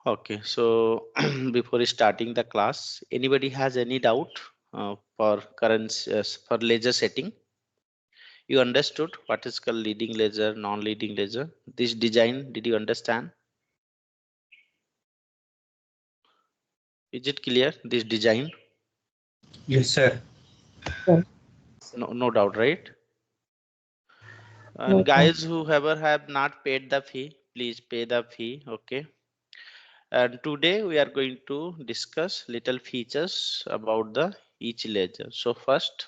Okay, so before starting the class, anybody has any doubt for current for ledger setting? You understood what is called leading ledger, non-leading ledger? This design, did you understand? Is it clear? This design? Yes, sir. No doubt, right? And Yes, sir. guys, whoever have not paid the fee, please pay the fee. Okay. And today we are going to discuss little features about the each ledger. So first,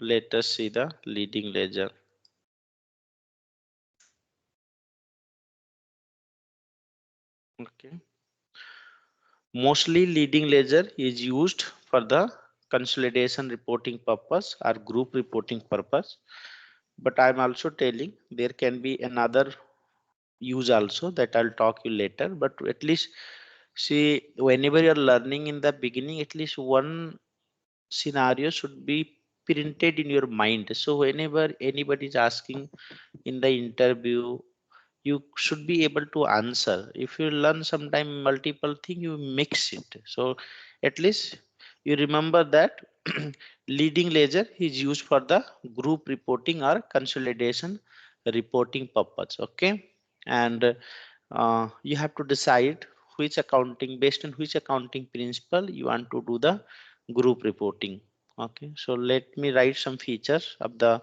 let us see the leading ledger. Okay. Mostly leading ledger is used for the consolidation reporting purpose or group reporting purpose. But I'm also telling there can be another use also that I'll talk you later. But at least see, whenever you're learning in the beginning, at least one scenario should be printed in your mind. So whenever anybody is asking in the interview, you should be able to answer. If you learn sometime multiple thing, you mix it. So at least you remember that leading ledger is used for the group reporting or consolidation reporting purpose. Okay. And you have to decide which accounting, based on which accounting principle you want to do the group reporting. Okay, so let me write some features of the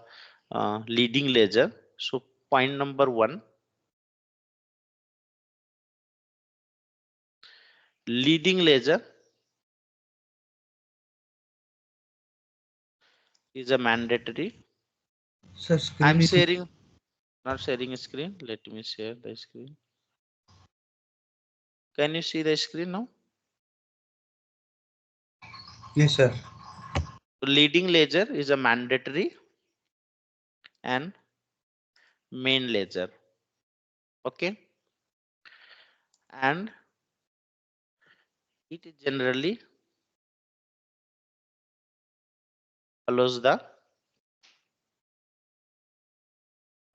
leading ledger. So point number one, leading ledger is a mandatory. Sir, I'm screen is. sharing, not sharing a screen. Let me share the screen. Can you see the screen now? Yes, sir. Leading ledger is a mandatory and main ledger. Okay, and it generally follows the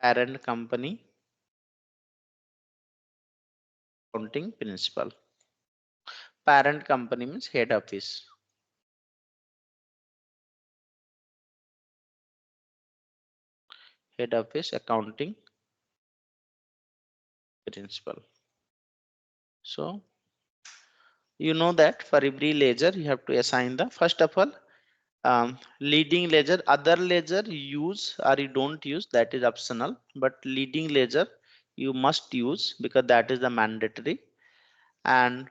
parent company accounting principle. Parent company means head office. Head office accounting principle. So you know that for every ledger you have to assign the first of all leading ledger. Other ledger you use or you don't use, that is optional, but leading ledger you must use because that is the mandatory. And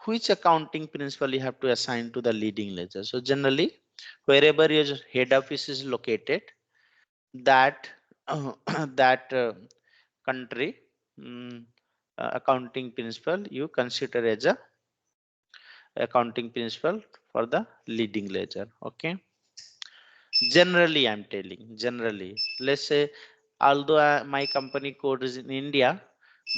which accounting principle you have to assign to the leading ledger? So generally wherever your head office is located, that that country accounting principle you consider as a accounting principle for the leading ledger. Okay, generally I'm telling, generally, let's say although my company code is in India,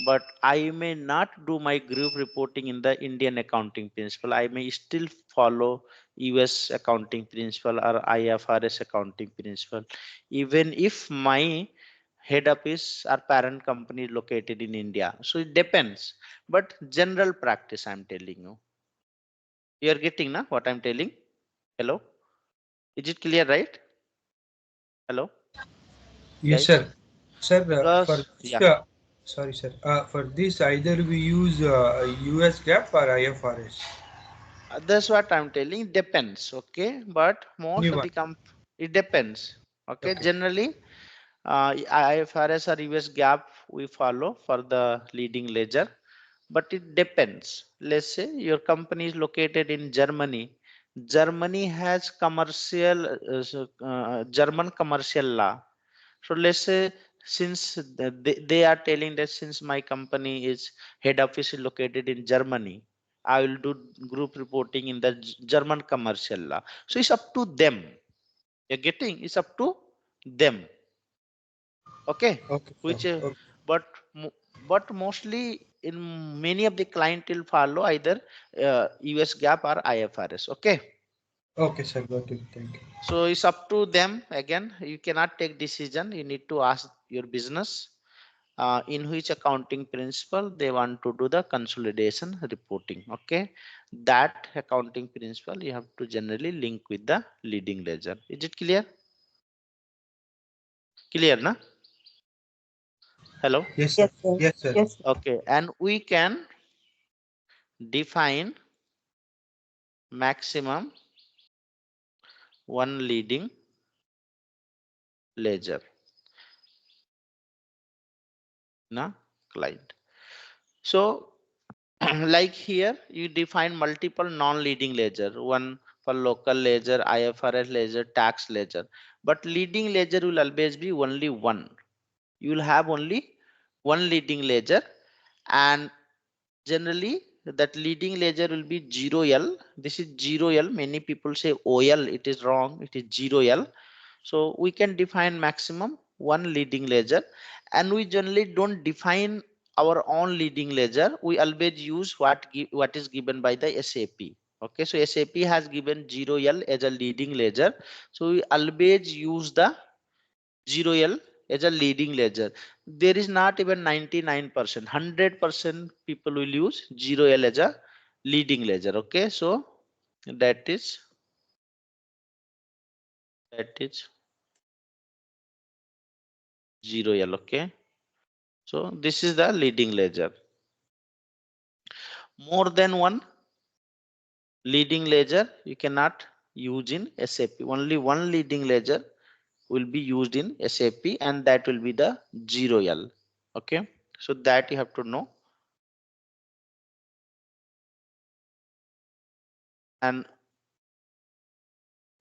but I may not do my group reporting in the Indian accounting principle. I may still follow US accounting principle or IFRS accounting principle, even if my head office or parent company is located in India. So it depends, but general practice I'm telling you. You are getting na what I'm telling? Hello, is it clear, right? Hello Yes, guys. sir. Sir, for Plus this, yeah, sorry, sir. For this, either we use US GAAP or IFRS. that's what I'm telling, depends. Okay, but most of Anyone. the it depends. Okay, Okay. generally IFRS or US gap we follow for the leading ledger, but it depends. Let's say your company is located in Germany. Germany has commercial German commercial law. So let's say since they are telling that since my company is head office is located in Germany, I will do group reporting in the German commercial law. So it's up to them. You're getting, it's up to them. Okay, Okay, sir. which Okay. but but mostly in many of the client will follow either US GAAP or IFRS. Okay, Okay, sir. Got it. Thank you. so it's up to them. Again, you cannot take decision, you need to ask your business. in which accounting principle they want to do the consolidation reporting. Okay, that accounting principle you have to generally link with the leading ledger. Is it clear? Clear, na? Hello. Yes, sir. Yes, sir. Yes, sir. Yes, sir. Okay, and we can define maximum one leading ledger na client. So like here you define multiple non-leading ledger, one for local ledger, IFRS ledger, tax ledger, but leading ledger will always be only one. You will have only one leading ledger, and generally that leading ledger will be 0L. This is 0L. Many people say OL. It is wrong. It is 0L. So we can define maximum one leading ledger, and we generally don't define our own leading ledger. We always use what is given by the SAP. Okay, so SAP has given 0L as a leading ledger. So we always use the 0L as a leading ledger. There is not even 99%, 100% people will use 0L as a leading ledger. Okay, so that is 0L. Okay, so this is the leading ledger. More than one leading ledger you cannot use in SAP. Only one leading ledger will be used in SAP, and that will be the 0L. Okay, so that you have to know. And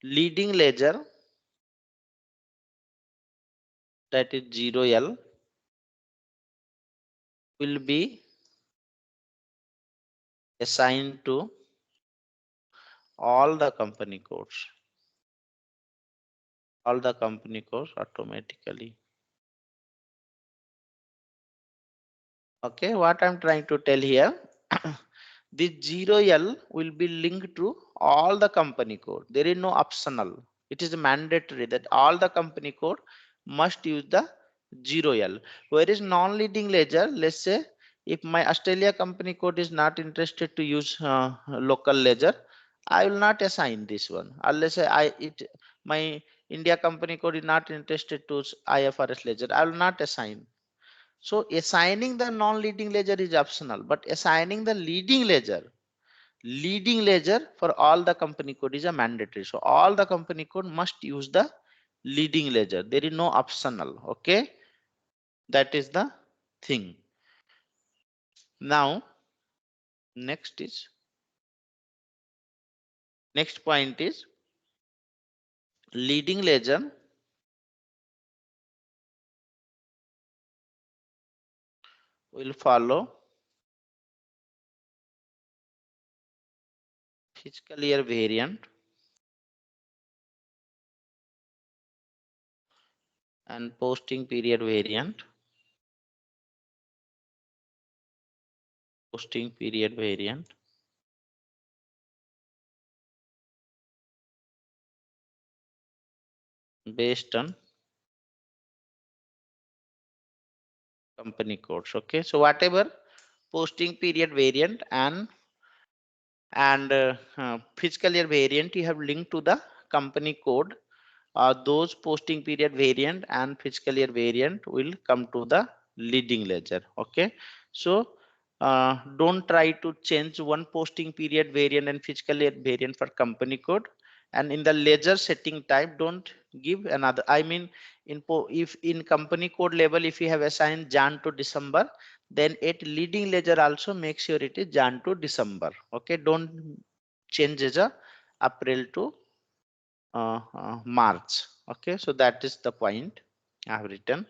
leading ledger, that is 0L, will be assigned to all the company codes. All the company codes automatically. Okay, what I'm trying to tell here, this 0L will be linked to all the company code. There is no optional. It is mandatory that all the company code must use the 0L. Whereas non-leading ledger, let's say if my Australia company code is not interested to use local ledger, I will not assign this one. Unless my India company code is not interested to IFRS ledger, I will not assign. So assigning the non-leading ledger is optional, but assigning the leading ledger for all the company code is a mandatory. So all the company code must use the leading ledger. There is no optional. Okay, that is the thing. Now next point is leading ledger will follow fiscal year variant and posting period variant. Posting period variant based on company codes. Okay, so whatever posting period variant and fiscal year variant you have linked to the company code, those posting period variant and fiscal year variant will come to the leading ledger. Okay, so don't try to change one posting period variant and fiscal year variant for company code, and in the ledger setting type don't give another. I mean, if in company code level if you have assigned Jan to December, then at leading ledger also make sure it is Jan to December. Okay, don't change as a April to March. Okay, so that is the point I have written.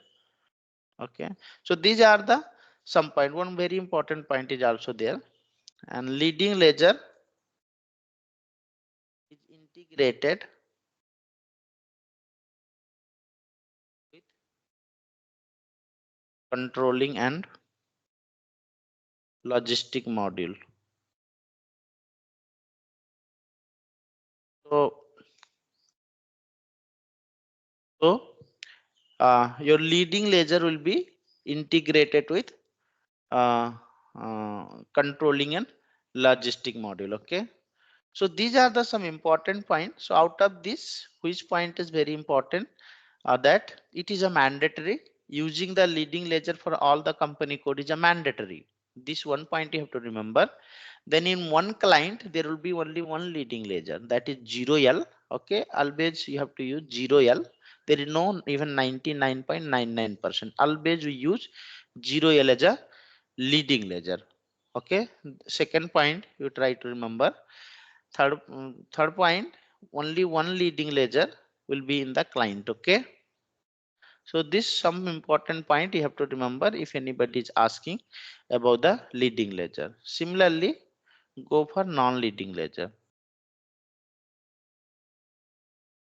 Okay, so these are the some point. One very important point is also there, and leading ledger is integrated with controlling and logistic module. So, so your leading ledger will be integrated with controlling and logistic module. Okay, so these are the some important points. So out of this, which point is very important? That it is a mandatory using the leading ledger for all the company code is a mandatory. This one point you have to remember. Then in one client there will be only one leading ledger, that is 0L. Okay, always you have to use 0L. There is no even 99.99%. Always we use 0L as a leading ledger. Okay, second point you try to remember. Third point, only one leading ledger will be in the client. Okay, so this some important point you have to remember if anybody is asking about the leading ledger. Similarly, go for non-leading ledger.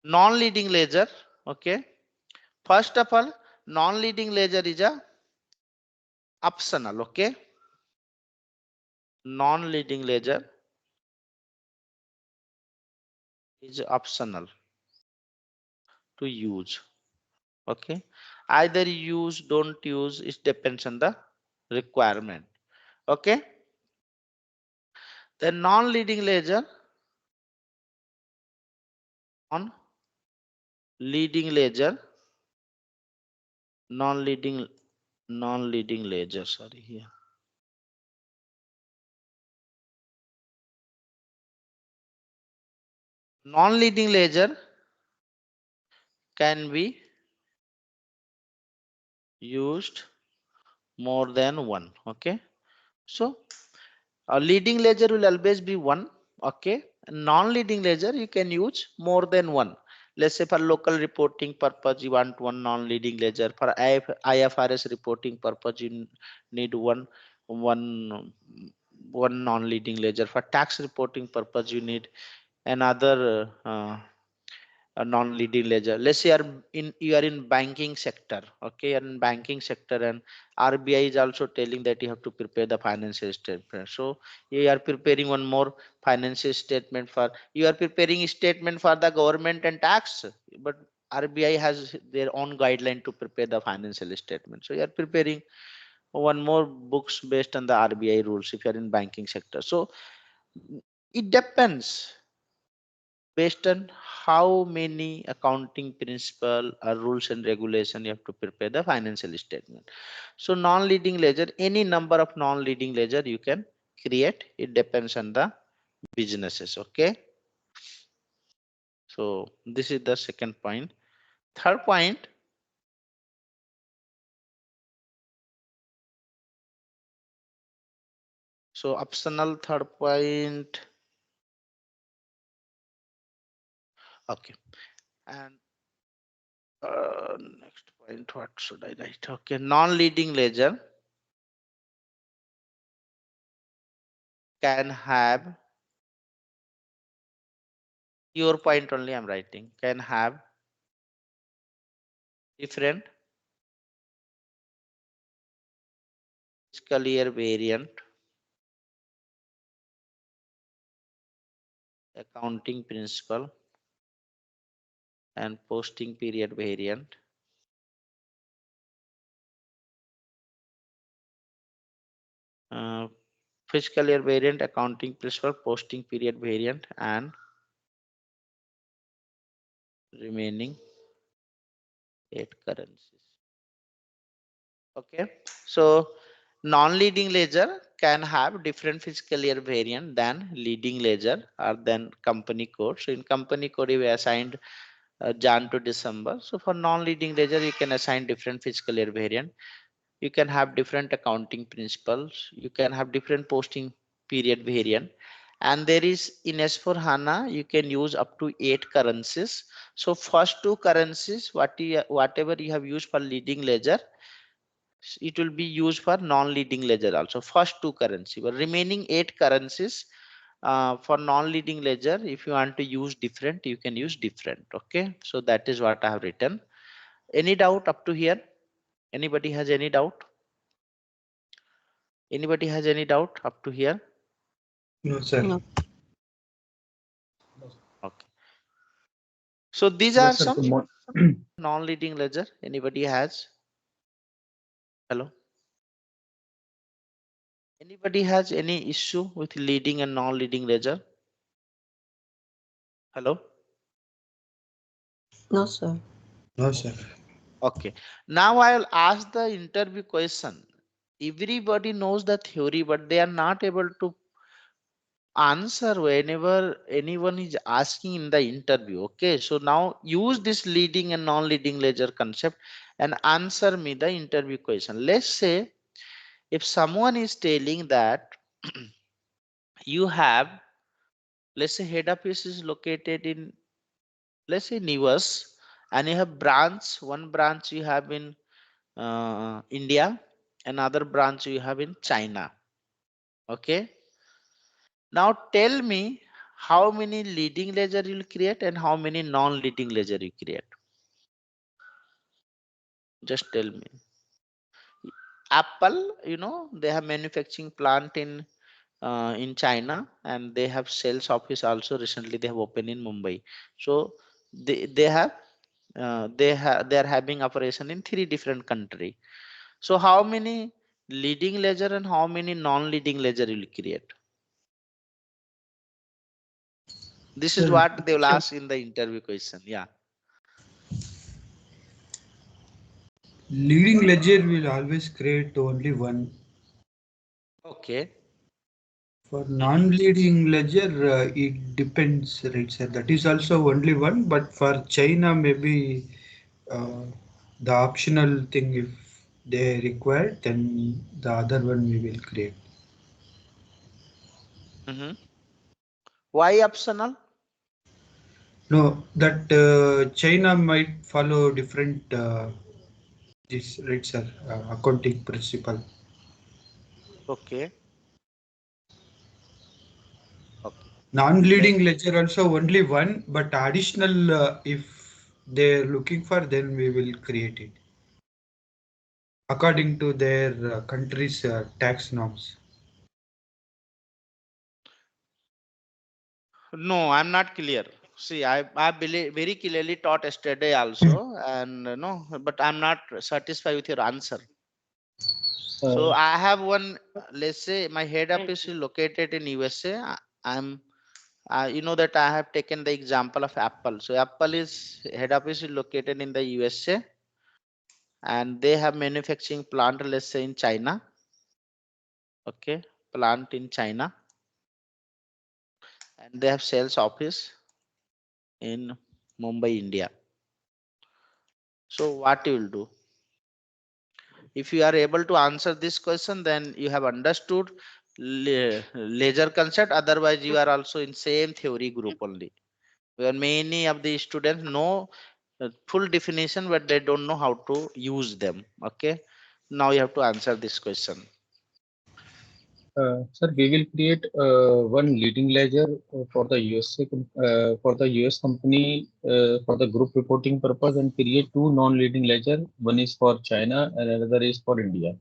Non-leading ledger. Okay, first of all, non-leading ledger is a optional. Okay, non-leading ledger is optional to use. Okay, either use, don't use, it depends on the requirement. Okay, the non-leading ledger, on leading ledger, non-leading ledger, sorry, here. Non-leading ledger can be used more than one. Okay, so a leading ledger will always be one. Okay, non-leading ledger you can use more than one. Let's say for local reporting purpose you want one non-leading ledger. For IFRS reporting purpose you need one non-leading ledger. For tax reporting purpose you need another a non-leading ledger. Let's say you are in banking sector. Okay, you're in banking sector and RBI is also telling that you have to prepare the financial statement. So you are preparing one more financial statement for, you are preparing a statement for the government and tax, but RBI has their own guideline to prepare the financial statement. So you are preparing one more books based on the RBI rules if you are in banking sector. So it depends based on how many accounting principle or rules and regulation you have to prepare the financial statement. So non-leading ledger, any number of non-leading ledger you can create, it depends on the businesses. Okay, so this is the second point. Third point, so optional third point. Okay, and next point, what should I write? Okay, non-leading ledger can have, your point only I'm writing, can have different fiscal year variant, accounting principle, and posting period variant. Uh, Fiscal year variant, accounting principle, posting period variant, and remaining 8 currencies. Okay, so non-leading ledger can have different fiscal year variant than leading ledger or than company code. So in company code we assigned Jan to December. So for non-leading ledger you can assign different fiscal year variant. You can have different accounting principles. You can have different posting period variant. And there is in S4HANA, you can use up to 8 currencies. So first 2 currencies, whatever you have used for leading ledger, it will be used for non-leading ledger also. First 2 currency, but remaining 8 currencies for non-leading ledger, if you want to use different, you can use different. Okay, so that is what I have written. Any doubt up to here? Anybody has any doubt? Anybody has any doubt up to here? No, sir. No. Okay. So these No, are sir. some non-leading ledger. Anybody has? Hello. Anybody has any issue with leading and non-leading ledger? Hello. No, sir. No, sir. Okay. Now I'll ask the interview question. Everybody knows the theory, but they are not able to answer whenever anyone is asking in the interview. Okay. So now use this leading and non-leading ledger concept and answer me the interview question. Let's say if someone is telling that you have, let's say head office is located in, let's say in US, and you have branch, one branch you have in India, another branch you have in China. Okay. Now tell me how many leading ledger you will create and how many non-leading ledger you create. Just tell me. Apple, they have manufacturing plant in China, and they have sales office also. Recently, they have opened in Mumbai. So they are having operation in 3 different country. So how many leading ledger and how many non-leading ledger you will create? This is Sir, what they will ask in the interview question. Yeah. leading ledger will always create only one. Okay. For non-leading ledger, it depends, right, sir? That is also only one, but for China, maybe uh, the optional thing, if they require, then the other one we will create. Mm-hmm. Why optional? No, that China might follow different this, right, sir, accounting principle. Okay. Okay. Let Non-leading ledger also only one, but additional if they're looking for, then we will create it according to their country's tax norms. No, I'm not clear. See, I believe very clearly taught yesterday also, and no, but I'm not satisfied with your answer. So Uh, I have one. Let's say my head office is located in USA. I'm, you know that I have taken the example of Apple. So Apple is head office is located in the USA, and they have manufacturing plant. Let's say in China. Okay, plant in China, and they have sales office in Mumbai, India. So what you will do? If you are able to answer this question, then you have understood ledger concept. Otherwise, you are also in same theory group only. Where many of the students know full definition, but they don't know how to use them. Okay. Now you have to answer this question. Sir, we will create one leading ledger for the for the US company for the group reporting purpose, and create two non-leading ledger. One is for China and another is for India.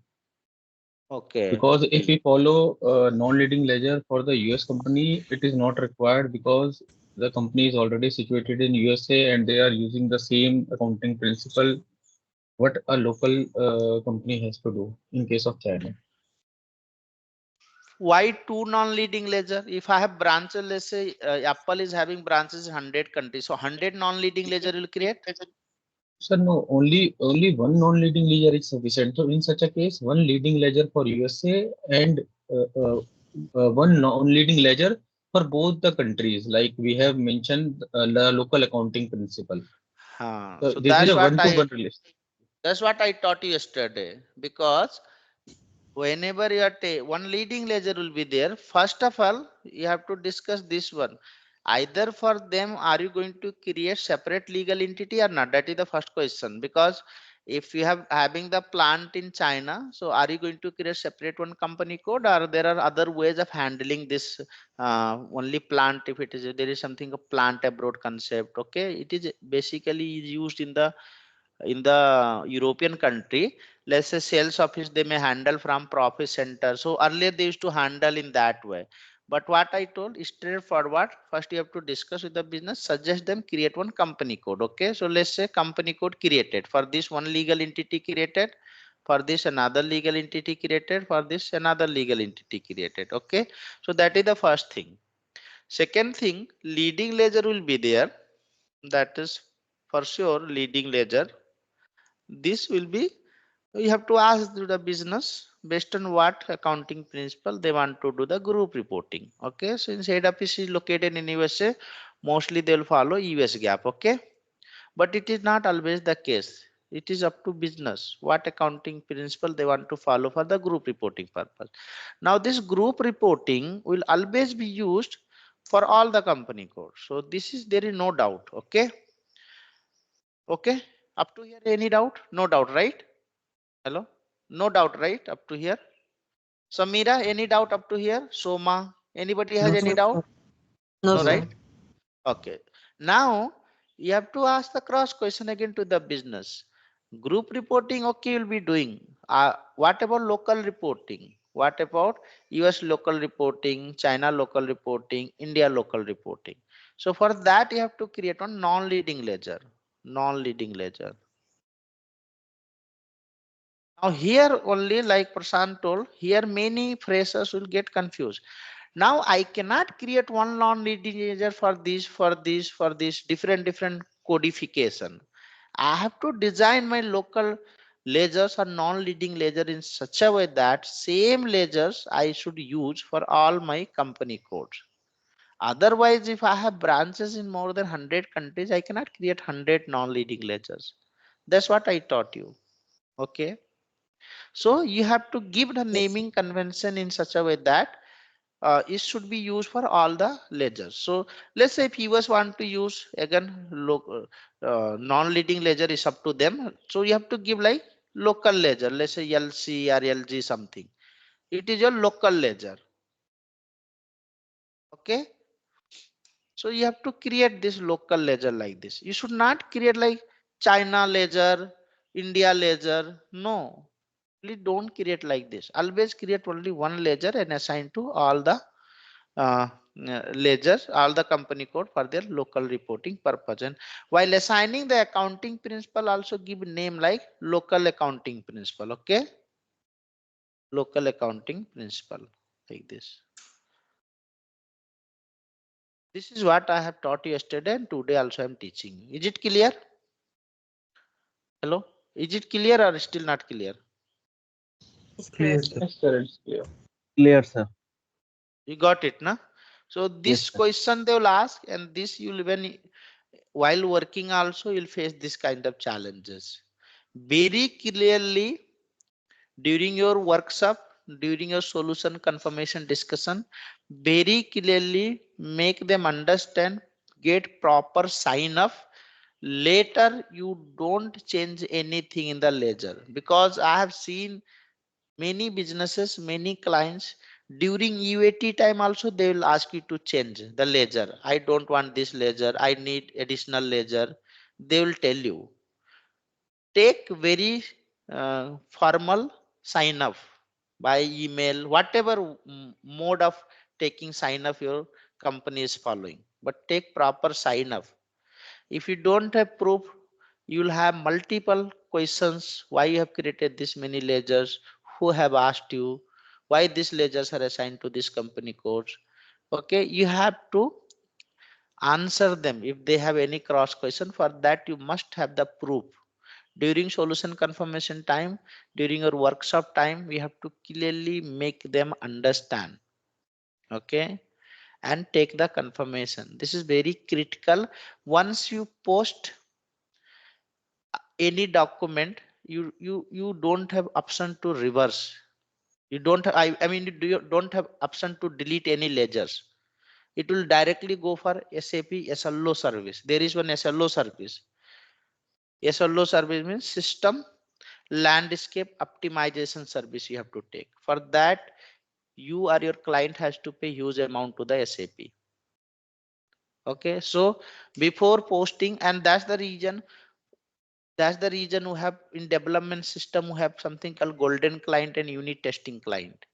Okay. Because if we follow non-leading ledger for the US company, it is not required because the company is already situated in USA and they are using the same accounting principle what a local company has to do in case of China. Why two non-leading ledger? If I have branches, let's say Apple is having branches in 100 countries, so 100 non-leading ledger will create. Sir, no, only one non-leading ledger is sufficient. So in such a case, one leading ledger for USA and uh, uh, one non-leading ledger for both the countries. Like we have mentioned, the local accounting principle. So So this is a one-to-one relation. that's what I taught you yesterday. Because whenever you are one leading ledger will be there, first of all you have to discuss this one. Either for them, are you going to create separate legal entity or not? That is the first question. Because if you have having the plant in China, so are you going to create separate one company code, or there are other ways of handling this only plant? If it is there is something a plant abroad concept. Okay, it is basically used in the European country. Let's say sales office they may handle from profit center. So earlier they used to handle in that way. But what I told is straightforward. First you have to discuss with the business, suggest them create one company code. Okay. So let's say company code created for this one legal entity created. for this another legal entity created, for this another legal entity created. Okay, so that is the first thing. Second thing, leading ledger will be there. That is for sure leading ledger. This will be, you have to ask the business based on what accounting principle they want to do the group reporting. Okay, since head office is located in USA, mostly they will follow US GAAP. Okay, but it is not always the case. It is up to business what accounting principle they want to follow for the group reporting purpose. Now this group reporting will always be used for all the company code. So this is, there is no doubt. Okay, okay, up to here any doubt? No doubt, right? Hello, no doubt, right? Up to here. Samira, any doubt up to here? Soma, anybody has No, any sir. doubt? No, No, sir. right? Okay. Now you have to ask the cross question again to the business. Group reporting, okay, you'll be doing. What about local reporting? What about US local reporting, China local reporting, India local reporting? So for that, you have to create one non-leading ledger. Non-leading ledger. Now here only, like Prashant told, here many freshers will get confused. Now I cannot create one non-leading ledger for this different codification. I have to design my local ledgers or non-leading ledger in such a way that same ledgers I should use for all my company codes. Otherwise, if I have branches in more than 100 countries, I cannot create 100 non-leading ledgers. That's what I taught you. Okay. So you have to give the Yes. naming convention in such a way that it should be used for all the ledgers. So let's say if viewers want to use again non-leading ledger is up to them. So you have to give like local ledger. Let's say LC or LG something. It is your local ledger. Okay. So you have to create this local ledger like this. You should not create like China ledger, India ledger. No, please don't create like this. Always create only one ledger and assign to all the uh, ledgers, all the company code for their local reporting purpose. And while assigning the accounting principle, also give name like local accounting principle. Okay, local accounting principle like this. This is what I have taught you yesterday and today also I am teaching you. Is it clear? Hello, is it clear or still not clear? It's Clear, clear, sir. sir. Yes, sir, it's clear. Clear, sir. You got it, na? So Yes, this sir. question they will ask, and this you will, when while working also you'll face this kind of challenges. Very clearly during your workshop, during your solution confirmation discussion, very clearly make them understand, get proper sign off. Later you don't change anything in the ledger, because I have seen many businesses, many clients during UAT time also they will ask you to change the ledger. I don't want this ledger, I need additional ledger. They will tell you. Take very formal sign off by email, whatever mode of taking sign off your company is following, but take proper sign off. If you don't have proof, you will have multiple questions. Why you have created this many ledgers? Who have asked you? Why these ledgers are assigned to this company codes? Okay, you have to answer them if they have any cross question. For that, you must have the proof. During solution confirmation time, during your workshop time, we have to clearly make them understand. Okay, and take the confirmation. This is very critical. Once you post any document, you don't have option to reverse. You don't have, I mean you don't have option to delete any ledgers. It will directly go for SAP SLO service. There is one SLO service. SLO service means system landscape optimization service you have to take. For that, you or your client has to pay huge amount to the SAP. Okay, so before posting, and that's the reason we have in development system we have something called golden client and unit testing client.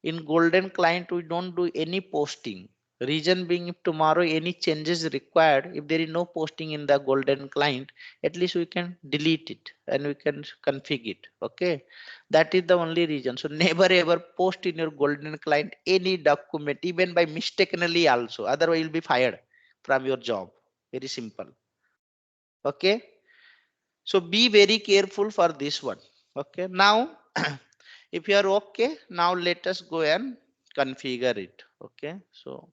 In golden client we don't do any posting. Reason being, if tomorrow any changes required, if there is no posting in the golden client, at least we can delete it and we can configure it. Okay, that is the only reason. So never ever post in your golden client any document, even by mistakenly also, otherwise you'll be fired from your job. Very simple. Okay, so be very careful for this one. Okay, now if you are okay, now let us go and configure it. Okay, so